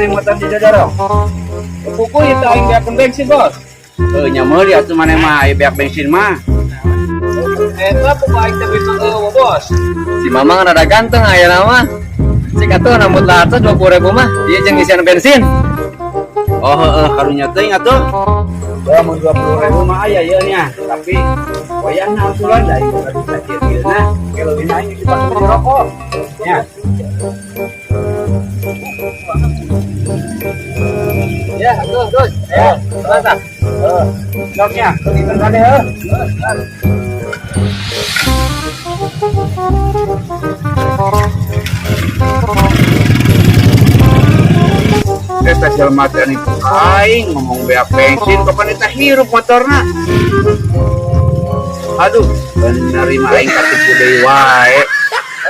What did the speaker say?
yang motor di Dodorong. Kuku itu aing beak bensin bos. Nyamel ya tuh mana mah beak bensin mah. Eta kuku aing teh bisa bos. Si Mamang rada ganteng aya nama. Cik atuh rambut latas 20.000 mah. Ieu jeung isian bensin. Oh karunya teuing atuh. Ya mun 20.000 mah aya ieu nya, tapi wayahna usulan da ieu bisa kieu-kieuna. Kalau ini aing dipakai beli rokok. Ya. Ya, terus. Ya, terus. Joknya, kita kade heuh. Spesial materi itu aing ngomong beak bensin kapan eta hirup motorna. Aduh, bener mah aing katipu deui wae.